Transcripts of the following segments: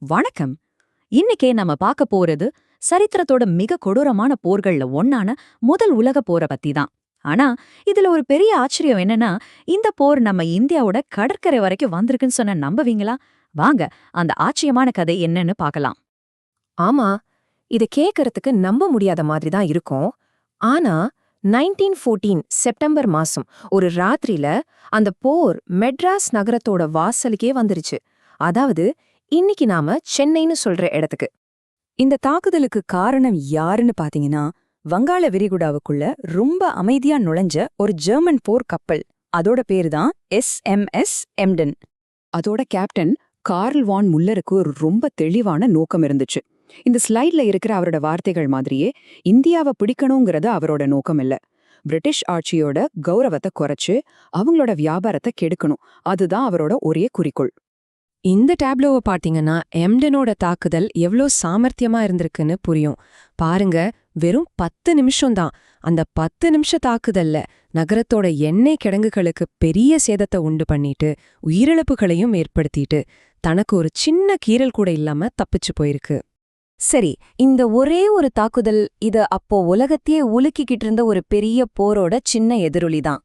வணக்கம். இன்னைக்கே நம்ம பார்க்க போறது சரித்திரத்தோட மிக கொடூரமான போர்கள்ல ஒண்ணான முதல் உலக போரை பத்தி தான். ஆனா இதுல ஒரு பெரிய ஆச்சரியம் என்னன்னா, இந்த போர் நம்ம இந்தியாவோட கடற்கரை வரைக்கும் வந்திருக்குன்னு சொன்ன நம்புவீங்களா? வாங்க அந்த ஆச்சரியமான கதை என்னன்னு பார்க்கலாம். ஆமா, இத கேக்கறதுக்கு நம்ப முடியாத மாதிரி தான் இருக்கும். ஆனா 1914 செப்டம்பர் மாசம் ஒரு ராத்திரியில அந்த போர் மெட்ராஸ் நகரத்தோட வாசலுக்கே வந்துருச்சு. அதாவது இன்னைக்கு நாம சென்னைன்னு சொல்ற இடத்துக்கு. இந்த தாக்குதலுக்கு காரணம் யாருன்னு பாத்தீங்கன்னா, வங்காள விரிகுடாவுக்குள்ள ரொம்ப அமைதியா நுழைஞ்ச ஒரு ஜெர்மன் போர் கப்பல். அதோட பேரு தான் எஸ்எம்எஸ் எம்டன். அதோட கேப்டன் கார்ல் வான் முல்லருக்கு ஒரு ரொம்ப தெளிவான நோக்கம் இருந்துச்சு. இந்த ஸ்லைட்ல இருக்கிற அவரோட வார்த்தைகள் மாதிரியே இந்தியாவை பிடிக்கணுங்கிறது அவரோட நோக்கம் இல்ல. பிரிட்டிஷ் ஆட்சியோட கௌரவத்தை குறைச்சு அவங்களோட வியாபாரத்தை கெடுக்கணும். அதுதான் அவரோட ஒரே குறிக்கோள். இந்த டேப்லோவை பாத்தீங்கன்னா எம்டனோட தாக்குதல் எவ்ளோ சாமர்த்தியமா இருந்திருக்குன்னு புரியும். பாருங்க, வெறும் 10 நிமிஷம்தான். அந்த 10 நிமிஷ தாக்குதல்ல நகரத்தோட எண்ணெய் கிடங்குகளுக்கு பெரிய சேதத்தை உண்டு பண்ணிட்டு உயிரிழப்புகளையும் ஏற்படுத்திட்டு தனக்கு ஒரு சின்ன கீறல் கூட இல்லாம தப்பிச்சு போயிருக்கு. சரி, இந்த ஒரே ஒரு தாக்குதல் இது அப்போ உலகத்தையே உலுக்கிக்கிட்டு இருந்த ஒரு பெரிய போரோட சின்ன எதிரொலி தான்.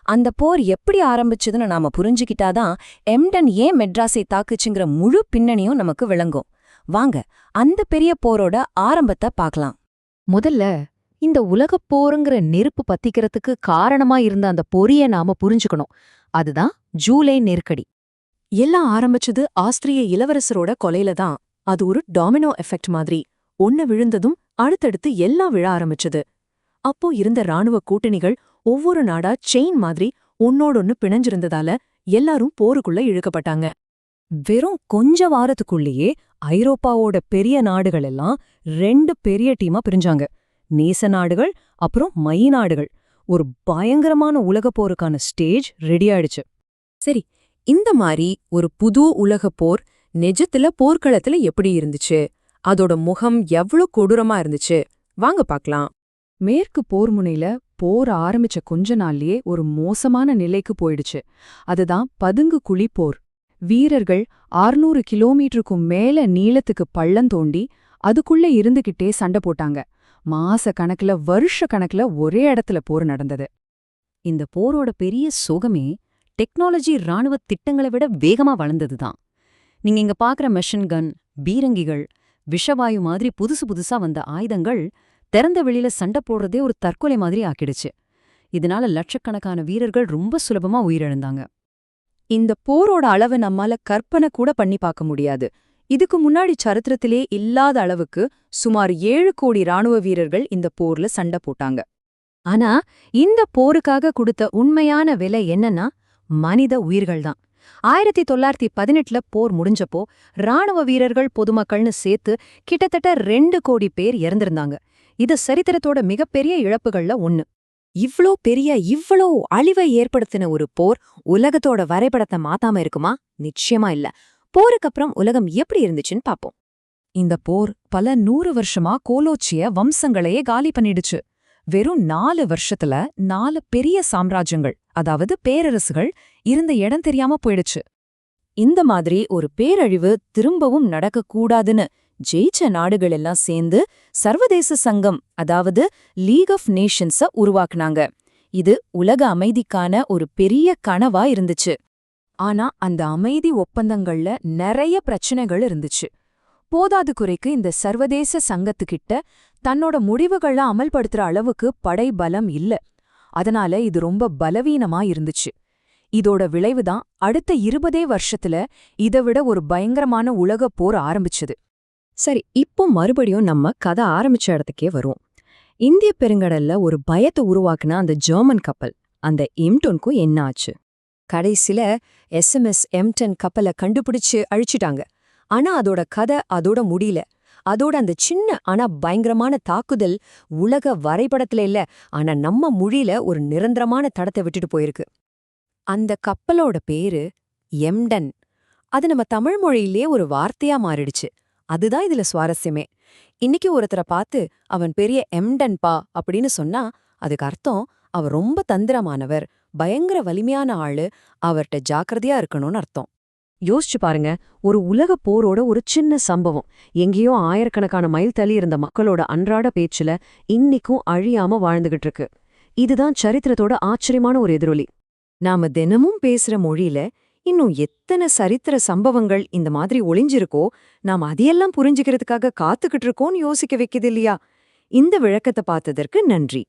அந்த போர் எப்படி ஆரம்பிச்சதுன்னு நாம புரிஞ்சுக்கிட்டாதான் எம்டன் ஏன் மெட்ராஸை தாக்குச்சுங்கிற முழு பின்னணியும் நமக்கு விளங்கும். வாங்க அந்த பெரிய போரோட ஆரம்பத்தை பார்க்கலாம். முதல்ல இந்த உலகப் போருங்கிற நெருப்பு பத்திக்கிறதுக்கு காரணமா இருந்த அந்த பொறிய நாம புரிஞ்சுக்கணும். அதுதான் ஜூலை நெருக்கடி. எல்லாம் ஆரம்பிச்சது ஆஸ்திரிய இளவரசரோட கொலையில தான். அது ஒரு டாமினோ எஃபெக்ட் மாதிரி. ஒன்னு விழுந்ததும் அடுத்தடுத்து எல்லாம் விழ ஆரம்பிச்சது. அப்போ இருந்த ராணுவ கூட்டணிகள் ஒவ்வொரு நாடா செயின் மாதிரி ஒன்னோடொன்னு பிணைஞ்சிருந்ததால எல்லாரும் போருக்குள்ள இழுக்கப்பட்டாங்க. வெறும் கொஞ்ச வாரத்துக்குள்ளேயே ஐரோப்பாவோட பெரிய நாடுகள் எல்லாம் 2 பெரிய டீமா பிரிஞ்சாங்க. நேச நாடுகள் அப்புறம் மை நாடுகள். ஒரு பயங்கரமான உலகப் போருக்கான ஸ்டேஜ் ரெடி ஆயிடுச்சு. சரி, இந்த மாதிரி ஒரு புது உலகப் போர் நிஜத்துல போர்க்களத்துல எப்படி இருந்துச்சு? அதோட முகம் எவ்ளோ கொடூரமா இருந்துச்சு? வாங்க பாக்கலாம். மேற்கு போர் முனையில போர் ஆரம்பிச்ச கொஞ்ச நாள்லயே ஒரு மோசமான நிலைக்கு போயிடுச்சு. அதுதான் பதுங்கு குழி போர். வீரர்கள் 600 கிலோமீட்டருக்கும் மேல நீளத்துக்கு பள்ளம் தோண்டி அதுக்குள்ள இருந்துகிட்டே சண்டை போட்டாங்க. மாச கணக்குல வருஷ கணக்குல ஒரே இடத்துல போர் நடந்தது. இந்த போரோட பெரிய சோகமே டெக்னாலஜி ராணுவ திட்டங்களை விட வேகமா வளர்ந்ததுதான். நீங்க இங்க பாக்குற மெஷின் கன், பீரங்கிகள், விஷவாயு மாதிரி புதுசு புதுசா வந்த ஆயுதங்கள் திறந்த வெளியில சண்டை போடுறதே ஒரு தற்கொலை மாதிரி ஆக்கிடுச்சு. இதனால லட்சக்கணக்கான வீரர்கள் ரொம்ப சுலபமா உயிரிழந்தாங்க. இந்த போரோட அளவு நம்மால கற்பனை கூட பண்ணி பார்க்க முடியாது. இதுக்கு முன்னாடி சரித்திரத்திலே இல்லாத அளவுக்கு சுமார் 7 கோடி ராணுவ வீரர்கள் இந்த போர்ல சண்டை போட்டாங்க. ஆனா இந்த போருக்காக கொடுத்த உண்மையான விலை என்னன்னா மனித உயிர்கள்தான். 1918ல போர் முடிஞ்சப்போ ராணுவ வீரர்கள் பொதுமக்கள்னு சேர்த்து கிட்டத்தட்ட 2 கோடி பேர் இறந்திருந்தாங்க. இது சரித்திரத்தோட மிகப்பெரிய இழப்புகள்ல ஒண்ணு. இவ்ளோ அழிவை ஏற்படுத்தின ஒரு போர் உலகத்தோட வரைபடத்தை மாத்தாம இருக்குமா? நிச்சயமா இல்ல. போருக்கு அப்புறம் உலகம் எப்படி இருந்துச்சுன்னு பாப்போம். இந்த போர் பல 100 வருஷமா கோலோச்சிய வம்சங்களையே காலி பண்ணிடுச்சு. வெறும் 4 வருஷத்துல 4 பெரிய சாம்ராஜ்யங்கள், அதாவது பேரரசுகள் இருந்த இடம் தெரியாம போயிடுச்சு. இந்த மாதிரி ஒரு பேரழிவு திரும்பவும் நடக்கக்கூடாதுன்னு ஜெயிச்ச நாடுகள் எல்லாம் சேர்ந்து சர்வதேச சங்கம், அதாவது லீக் ஆஃப் நேஷன்ஸ உருவாக்குனாங்க. இது உலக அமைதிக்கான ஒரு பெரிய கனவா இருந்துச்சு. ஆனா அந்த அமைதி ஒப்பந்தங்கள்ல நிறைய பிரச்சனைகள் இருந்துச்சு. போதாது குறைக்கு இந்த சர்வதேச சங்கத்துக்கிட்ட தன்னோட முடிவுகளை அமல்படுத்துற அளவுக்கு படை பலம் இல்ல. அதனால இது ரொம்ப பலவீனமா இருந்துச்சு. இதோட விளைவுதான் அடுத்த 20 வருஷத்துல இதைவிட ஒரு பயங்கரமான உலகப் போர் ஆரம்பிச்சது. சரி, இப்போ மறுபடியும் நம்ம கதை ஆரம்பிச்ச இடத்துக்கே வருவோம். இந்திய பெருங்கடல்ல ஒரு பயத்தை உருவாக்குன அந்த ஜெர்மன் கப்பல், அந்த எம்டனுக்கும் என்ன ஆச்சு? கடைசில எஸ்எம்எஸ் எம்டன் கப்பலை கண்டுபிடிச்சு அழிச்சிட்டாங்க. ஆனா அதோட கதை அதோட முடியல. அதோட அந்த சின்ன ஆனா பயங்கரமான தாக்குதல் உலக வரைபடத்துல இல்ல, ஆனா நம்ம மொழியில ஒரு நிரந்தரமான தடத்தை விட்டுட்டு போயிருக்கு. அந்த கப்பலோட பேரு எம்டன். அது நம்ம தமிழ் மொழியிலே ஒரு வார்த்தையா மாறிடுச்சு. அதுதான் இதுல சுவாரஸ்யமே. இன்னைக்கு ஒருத்தரை பார்த்து அவன் பெரிய எம்டன்பா அப்படின்னு சொன்னா அதுக்கு அர்த்தம் அவர் ரொம்ப தந்திரமானவர், பயங்கர வலிமையான ஆளு, அவர்கிட்ட ஜாக்கிரதையா இருக்கணும்னு அர்த்தம். யோசிச்சு பாருங்க, ஒரு உலகப் போரோட ஒரு சின்ன சம்பவம் எங்கேயோ ஆயிரக்கணக்கான மைல் தள்ளி இருந்த மக்களோட அன்றாட பேச்சுல இன்னிக்கும் அழியாம வாழ்ந்துகிட்டு இருக்கு. இதுதான் சரித்திரத்தோட ஆச்சரியமான ஒரு எதிரொலி. நாம தினமும் பேசுற மொழியில இன்னும் எத்தனை சரித்திர சம்பவங்கள் இந்த மாதிரி ஒளிஞ்சிருக்கோ, நாம் அதையெல்லாம் புரிஞ்சுக்கிறதுக்காக காத்துக்கிட்டு இருக்கோம்னு யோசிக்க வைக்குது இல்லையா? இந்த விளக்கத்தை பார்த்ததற்கு நன்றி.